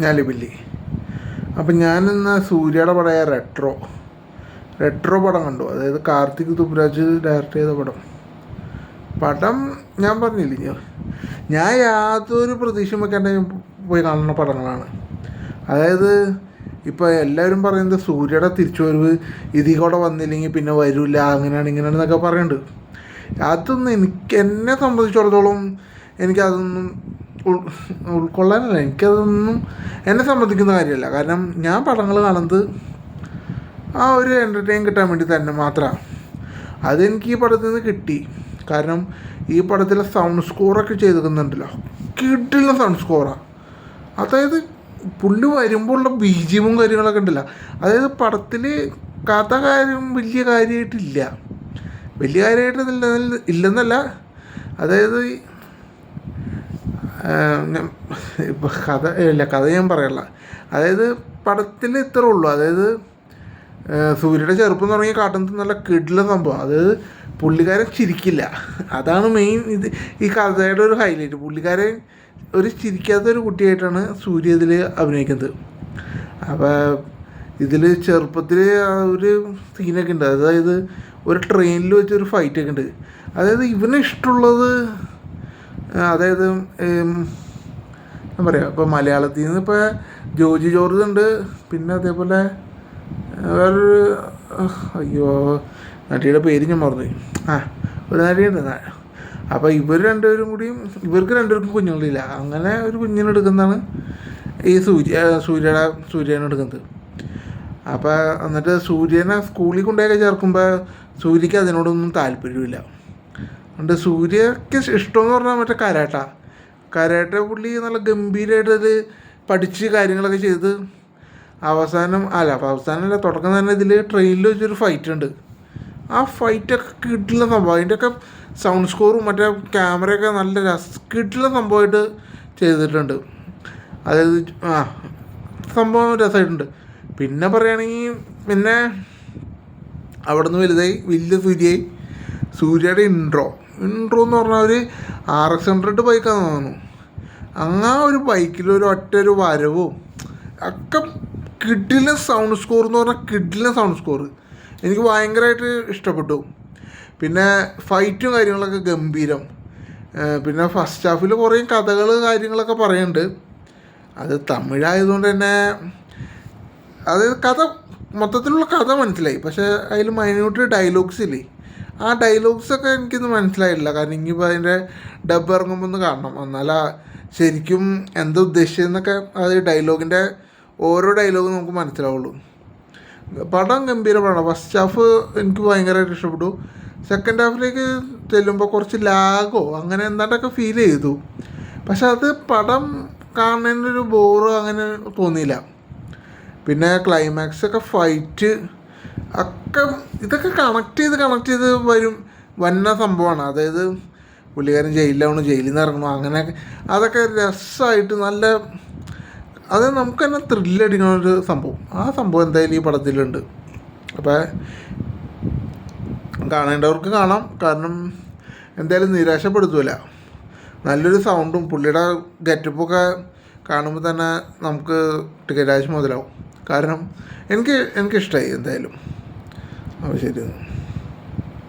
ഞാൻ ലിബില്ലി. അപ്പം ഞാനിന്ന് സൂര്യയുടെ പടമായ റെട്രോ പടം കണ്ടു. അതായത് കാർത്തിക് സുബ്രാജ് ഡയറക്റ്റ് ചെയ്ത പടം ഞാൻ പറഞ്ഞില്ലേ, ഞാൻ യാതൊരു പ്രതീക്ഷയും വെക്കാണ്ട് പോയി കാണുന്ന പടങ്ങളാണ്. അതായത് ഇപ്പോൾ എല്ലാവരും പറയുന്നത് സൂര്യയുടെ തിരിച്ചുവരവ് ഇതിൽ കൂടെ വന്നില്ലെങ്കിൽ പിന്നെ വരില്ല, അങ്ങനെയാണ് ഇങ്ങനെയാണെന്നൊക്കെ പറയുന്നുണ്ട്. അതൊന്നും എന്നെ സംബന്ധിച്ചിടത്തോളം എനിക്കതൊന്നും ഉൾക്കൊള്ളാനല്ല, എനിക്കതൊന്നും എന്നെ സംബന്ധിക്കുന്ന കാര്യമല്ല. കാരണം ഞാൻ പടങ്ങൾ കാണുന്നത് ആ ഒരു എൻ്റർടൈൻ കിട്ടാൻ വേണ്ടി തന്നെ മാത്രമാണ്. അതെനിക്ക് ഈ പടത്തിൽ നിന്ന് കിട്ടി. കാരണം ഈ പടത്തിലെ സൗണ്ട് സ്കോറൊക്കെ ചെയ്തിരിക്കുന്നുണ്ടല്ലോ, കിട്ടില്ല സൗണ്ട് സ്കോറാണ്. അതായത് പുള്ളി വരുമ്പോഴുള്ള ബീജിയമും കാര്യങ്ങളൊക്കെ ഉണ്ടല്ലോ, അതായത് പടത്തിൽ കാര്യം വലിയ കാര്യമായിട്ടില്ല, ഇല്ലെന്നല്ല. അതായത് ഇപ്പോൾ കഥ ഞാൻ പറയല്ല. അതായത് പടത്തിൽ ഇത്രേ ഉള്ളൂ. അതായത് സൂര്യയുടെ ചെറുപ്പം എന്ന് പറഞ്ഞാൽ കാട്ടുന്നത് നല്ല കിടിലൻ സംഭവം. അതായത് പുള്ളിക്കാരൻ ചിരിക്കില്ല, അതാണ് മെയിൻ ഈ കഥയുടെ ഒരു ഹൈലൈറ്റ്. പുള്ളിക്കാരൻ ഒരു ചിരിക്കാത്തൊരു കുട്ടിയായിട്ടാണ് സൂര്യ ഇതിൽ അഭിനയിക്കുന്നത്. അപ്പോൾ ഇതിൽ ചെറുപ്പത്തിൽ ഒരു സീനൊക്കെ ഉണ്ട്. അതായത് ഒരു ട്രെയിനിൽ വെച്ചൊരു ഫൈറ്റൊക്കെ ഉണ്ട്. അതായത് ഇവന് ഇഷ്ടമുള്ളത്, അതായത് ഞാൻ പറയാം, ഇപ്പോൾ മലയാളത്തിൽ നിന്ന് ഇപ്പോൾ ജോജി ജോർജ് ഉണ്ട്, പിന്നെ അതേപോലെ വേറൊരു നടിയുടെ പേര് ഞാൻ മറന്നു, ഒരു നടിയുണ്ട്. അപ്പോൾ ഇവർ രണ്ടുപേരും കൂടിയും, ഇവർക്ക് രണ്ടുപേർക്കും കുഞ്ഞുങ്ങളില്ല, അങ്ങനെ ഒരു കുഞ്ഞിനെടുക്കുന്നതാണ് ഈ സൂര്യനെ എടുക്കുന്നത്. അപ്പോൾ എന്നിട്ട് സൂര്യനെ സ്കൂളിൽ കൊണ്ടുപോയി ചേർക്കുമ്പോൾ സൂര്യക്ക് അതിനോടൊന്നും താല്പര്യമില്ല. അതുകൊണ്ട് സൂര്യക്ക് ഇഷ്ടമെന്ന് പറഞ്ഞാൽ മറ്റേ കരാട്ട പുള്ളി നല്ല ഗംഭീരമായിട്ടത് പഠിച്ച് കാര്യങ്ങളൊക്കെ ചെയ്ത് അവസാനമല്ല തുടക്കം തന്നെ ഇതിൽ ട്രെയിനിൽ വെച്ചൊരു ഫൈറ്റ് ഉണ്ട്. ആ ഫൈറ്റൊക്കെ കിട്ടുന്ന സംഭവം, അതിൻ്റെയൊക്കെ സൗണ്ട് സ്കോറും മറ്റേ ക്യാമറയൊക്കെ നല്ല കിട്ടുന്ന സംഭവമായിട്ട് ചെയ്തിട്ടുണ്ട്. അതായത് സംഭവം രസമായിട്ടുണ്ട്. പിന്നെ പറയുകയാണെങ്കിൽ പിന്നെ അവിടെ നിന്ന് വലിയ സൂര്യയുടെ ഇൻട്രോ എന്ന് പറഞ്ഞാൽ ഒരു RX-100 ബൈക്കാന്ന് തോന്നുന്നു. അങ്ങനെ ഒരു ബൈക്കിൽ ഒരു വരവും ഒക്കെ കിടിലൻ സൗണ്ട് സ്കോർ എന്ന് പറഞ്ഞാൽ കിടിലൻ സൗണ്ട് സ്കോർ എനിക്ക് ഭയങ്കരമായിട്ട് ഇഷ്ടപ്പെട്ടു. പിന്നെ ഫൈറ്റും കാര്യങ്ങളൊക്കെ ഗംഭീരം. പിന്നെ ഫസ്റ്റ് ഹാഫിൽ കുറേ കാര്യങ്ങളൊക്കെ പറയുന്നുണ്ട്. അത് തമിഴായതുകൊണ്ട് തന്നെ അത് മൊത്തത്തിലുള്ള കഥ മനസ്സിലായി. പക്ഷേ അതിൽ മൈന്യൂട്ട് ഡയലോഗ്സ് ഇല്ലേ, ആ ഡയലോഗ്സൊക്കെ എനിക്കൊന്നും മനസ്സിലായില്ല. കാരണം ഇനിയിപ്പോൾ അതിൻ്റെ ഡബ് ഇറങ്ങുമ്പോൾ ഒന്ന് കാണണം, എന്നാലാ ശരിക്കും എന്താ ഉദ്ദേശിച്ചതെന്നൊക്കെ അത് ഡയലോഗിൻ്റെ ഓരോ ഡയലോഗും നമുക്ക് മനസ്സിലാവുള്ളൂ. പടം ഗംഭീര പടമാണ്. ഫസ്റ്റ് ഹാഫ് എനിക്ക് ഭയങ്കരമായിട്ട് ഇഷ്ടപ്പെട്ടു. സെക്കൻഡ് ഹാഫിലേക്ക് ചെല്ലുമ്പോൾ കുറച്ച് ലാഗോ അങ്ങനെ എന്താണ്ടൊക്കെ ഫീൽ ചെയ്തു. പക്ഷെ അത് പടം കാണുന്നതിനൊരു ബോറോ അങ്ങനെ തോന്നിയില്ല. പിന്നെ ക്ലൈമാക്സൊക്കെ ഫൈറ്റ് ഒക്കെ ഇതൊക്കെ കണക്ട് ചെയ്ത് വന്ന സംഭവമാണ്. അതായത് പുള്ളിക്കാരൻ ജയിലിൽ നിന്ന് ഇറങ്ങണം, അങ്ങനെയൊക്കെ അതൊക്കെ രസമായിട്ട് നല്ല, അത് നമുക്ക് തന്നെ ത്രില്ലടിക്കണൊരു സംഭവം. ആ സംഭവം എന്തായാലും ഈ പടത്തിലുണ്ട്. അപ്പോൾ കാണേണ്ടവർക്ക് കാണാം. കാരണം എന്തായാലും നിരാശപ്പെടുത്തില്ല. നല്ലൊരു സൗണ്ടും പുള്ളിയുടെ ഗെറ്റപ്പൊക്കെ കാണുമ്പോൾ തന്നെ നമുക്ക് ടിക്കറ്റ് ആവശ്യം മുതലാവും. കാരണം എനിക്കിഷ്ടമായി എന്തായാലും. അപ്പോൾ ശരി.